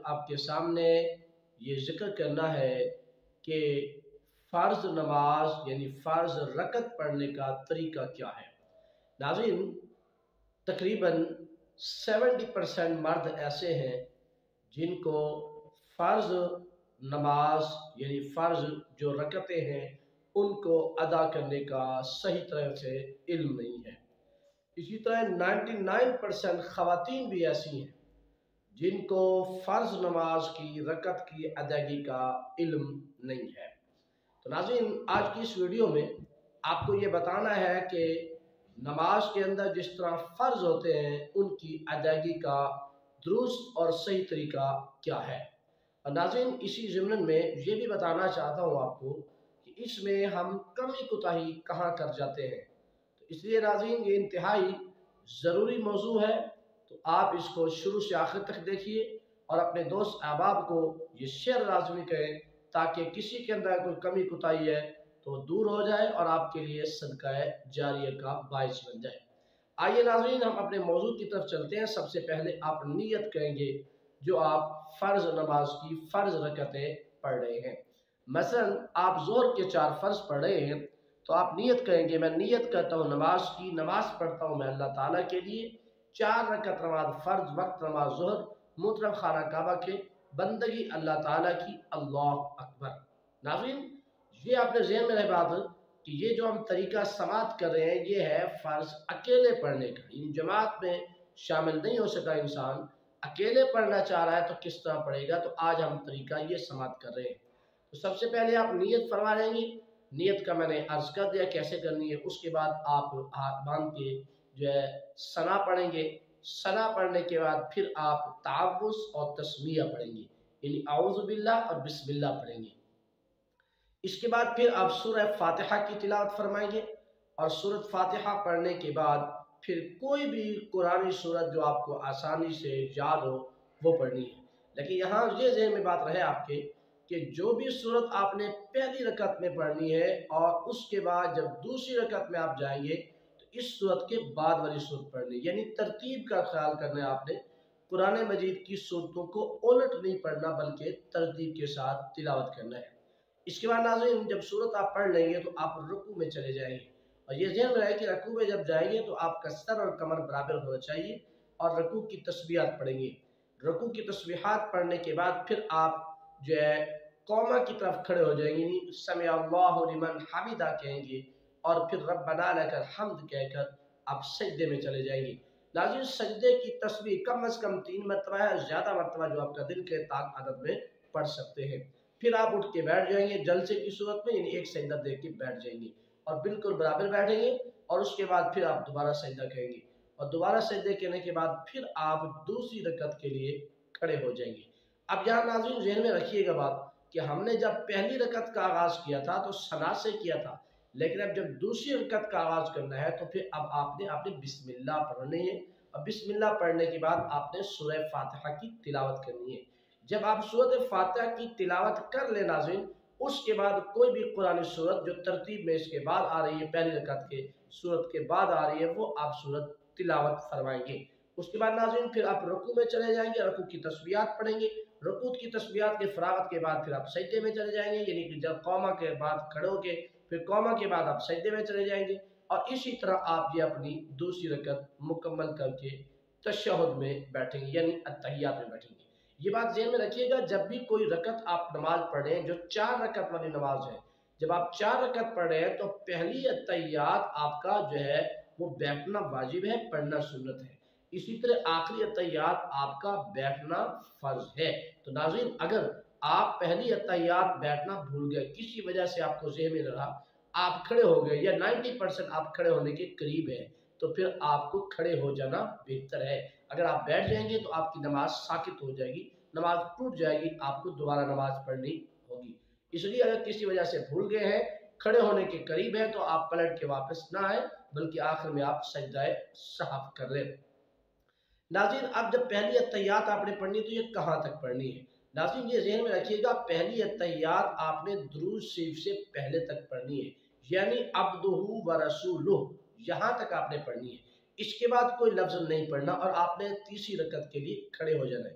آپ کے سامنے یہ ذکر کرنا ہے کہ فرض نماز یعنی فرض رکعت پڑھنے کا طریقہ کیا ہے۔ ناظرین، تقریباً 70% مرد ایسے ہیں جن کو فرض نماز یعنی فرض جو رکعتیں ہیں ان کو ادا کرنے کا صحیح طرح سے علم نہیں ہے۔ اسی طرح 99% خواتین بھی ایسی ہیں جن کو فرض نماز کی رکعت کی ادائیگی کا علم نہیں ہے۔ تو ناظرین، آج کی اس ویڈیو میں آپ کو یہ بتانا ہے کہ نماز کے اندر جس طرح فرض ہوتے ہیں ان کی ادائیگی کا درست اور صحیح طریقہ کیا ہے۔ اور ناظرین، اسی ضمن میں یہ بھی بتانا چاہتا ہوں آپ کو کہ اس میں ہم کمی کوتاہی کہاں کر جاتے ہیں۔ تو اس لیے ناظرین، یہ انتہائی ضروری موضوع ہے، تو آپ اس کو شروع سے آخر تک دیکھیے اور اپنے دوست احباب کو یہ شیئر لازمی کریں تاکہ کسی کے اندر کوئی کمی کوتاہی ہے تو دور ہو جائے اور آپ کے لیے صدقہ جاریہ کا باعث بن جائے۔ آئیے ناظرین، ہم اپنے موضوع کی طرف چلتے ہیں۔ سب سے پہلے آپ نیت کریں گے جو آپ فرض نماز کی فرض رکعتیں پڑھ رہے ہیں۔ مثلا آپ ظہر کے 4 فرض پڑھ رہے ہیں تو آپ نیت کریں گے، میں نیت کرتا ہوں نماز کی، نماز پڑھتا ہوں میں اللہ تعالیٰ کے لیے، 4 رکعت نماز فرض وقت نماز ظہر محترم خانہ کعبہ کے بندگی اللہ تعالیٰ کی، اللہ اکبر۔ ناظرین، یہ آپ نے ذہن میں رہ بات کہ یہ جو ہم طریقہ سماعت کر رہے ہیں یہ ہے فرض اکیلے پڑھنے کا، ان جماعت میں شامل نہیں ہو سکا انسان، اکیلے پڑھنا چاہ رہا ہے تو کس طرح پڑھے گا، تو آج ہم طریقہ یہ سماعت کر رہے ہیں۔ تو سب سے پہلے آپ نیت فرما لیں گے، نیت کا میں نے عرض کر دیا کیسے کرنی ہے۔ اس کے بعد آپ ہاتھ باندھ کے جو ہے ثنا پڑھیں گے، ثنا پڑھنے کے بعد پھر آپ تعوذ اور تسمیہ پڑھیں گے، یعنی اعوذ باللہ اور بسم اللہ پڑھیں گے۔ اس کے بعد پھر آپ سورہ فاتحہ کی تلاوت فرمائیں گے اور سورہ فاتحہ پڑھنے کے بعد پھر کوئی بھی قرآنی سورت جو آپ کو آسانی سے یاد ہو وہ پڑھنی ہے۔ لیکن یہاں یہ ذہن میں بات رہے آپ کے کہ جو بھی سورت آپ نے پہلی رکعت میں پڑھنی ہے اور اس کے بعد جب دوسری رکعت میں آپ جائیں گے تو اس سورت کے بعد والی سورت پڑھنی ہے، یعنی ترتیب کا خیال کرنا ہے آپ نے۔ قرآن مجید کی سورتوں کو الٹ نہیں پڑھنا بلکہ ترتیب کے ساتھ تلاوت کرنا ہے۔ اس کے بعد ناظرین، جب سورت آپ پڑھ لیں گے تو آپ رکوع میں چلے جائیں گے، اور یہ ذہن میں رہے کہ رکوع میں جب جائیں گے تو آپ کا سر اور کمر برابر ہونا چاہیے اور رکوع کی تسبیحات پڑھیں گے۔ رکوع کی تسبیحات پڑھنے کے بعد پھر آپ جو ہے قوما کی طرف کھڑے ہو جائیں گے، یعنی سمع اللہ لمن حمدہ کہیں گے اور پھر ربنا لک الحمد کہہ کر آپ سجدے میں چلے جائیں گے۔ ناظرین، سجدے کی تسبیح کم از کم 3 مرتبہ ہے، زیادہ مرتبہ جو آپ کا دل کے طاقت عدد میں پڑھ سکتے ہیں۔ پھر آپ اٹھ کے بیٹھ جائیں گے جلسے کی صورت میں، یعنی ایک سجدہ دے کے بیٹھ جائیں گے اور بالکل برابر بیٹھیں گے، اور اس کے بعد پھر آپ دوبارہ سجدہ کریں گے اور دوبارہ سجدے کرنے کے بعد پھر آپ دوسری رکعت کے لیے کھڑے ہو جائیں گے۔ اب یہاں ناظرین ذہن میں رکھیے گا بات کہ ہم نے جب پہلی رکعت کا آغاز کیا تھا تو ثنا سے کیا تھا، لیکن اب جب دوسری رکعت کا آغاز کرنا ہے تو پھر اب آپ نے بسم اللہ پڑھنی ہے، اور بسم اللہ پڑھنے کے بعد آپ نے سورہ فاتحہ کی تلاوت کرنی ہے۔ جب آپ سورہ فاتحہ کی تلاوت کر لیں ناظرین، اس کے بعد کوئی بھی قرآن سورت جو ترتیب میں اس کے بعد آ رہی ہے، پہلی رکعت کے سورت کے بعد آ رہی ہے، وہ آپ سورت تلاوت فرمائیں گے۔ اس کے بعد ناظرین پھر آپ رکوع میں چلے جائیں گے، رکوع کی تسبیحات پڑھیں گے، رکوع کی تسبیحات کے فراغت کے بعد پھر آپ سجدے میں چلے جائیں گے، یعنی کہ جب قوما کے بعد کھڑے ہو کے پھر قوما کے بعد آپ سجدے میں چلے جائیں گے، اور اسی طرح آپ یہ اپنی دوسری رکعت مکمل کر کے تشہد میں بیٹھیں گے، یعنی اتحیات میں بیٹھیں گے۔ یہ بات ذہن میں رکھیے گا، جب بھی کوئی رکعت آپ نماز پڑھیں جو 4 رکعت والی نماز ہے، جب آپ 4 رکعت پڑھ رہے ہیں تو پہلی اتحیات آپ کا جو ہے وہ بیٹھنا واجب ہے، پڑھنا سنت ہے۔ اسی طرح آخری اتحیات آپ کا بیٹھنا فرض ہے۔ تو ناظرین، اگر آپ پہلی اتحیات بیٹھنا بھول گئے، کسی وجہ سے آپ کو ذہن میں رہا، آپ کھڑے ہو گئے یا 90% آپ کھڑے ہونے کے قریب ہیں، تو پھر آپ کو کھڑے ہو جانا بہتر ہے۔ اگر آپ بیٹھ جائیں گے تو آپ کی نماز ساقط ہو جائے گی، نماز ٹوٹ جائے گی، آپ کو دوبارہ نماز پڑھنی ہوگی۔ اس لیے اگر کسی وجہ سے بھول گئے ہیں، کھڑے ہونے کے قریب ہیں، تو آپ پلٹ کے واپس نہ آئیں بلکہ آخر میں آپ سجدہ سہو کر لیں۔ ناظرین، اب جب پہلی اتحیات آپ نے پڑھنی تو یہ کہاں تک پڑھنی ہے؟ ناظرین یہ ذہن میں رکھیے گا، پہلی اتحیات آپ نے درود شریف سے پہلے تک پڑھنی ہے، یعنی عبدہ و رسولہ، یہاں تک آپ نے پڑھنی ہے۔ اس کے بعد کوئی لفظ نہیں پڑھنا اور آپ نے تیسری رکعت کے لیے کھڑے ہو جانا ہے۔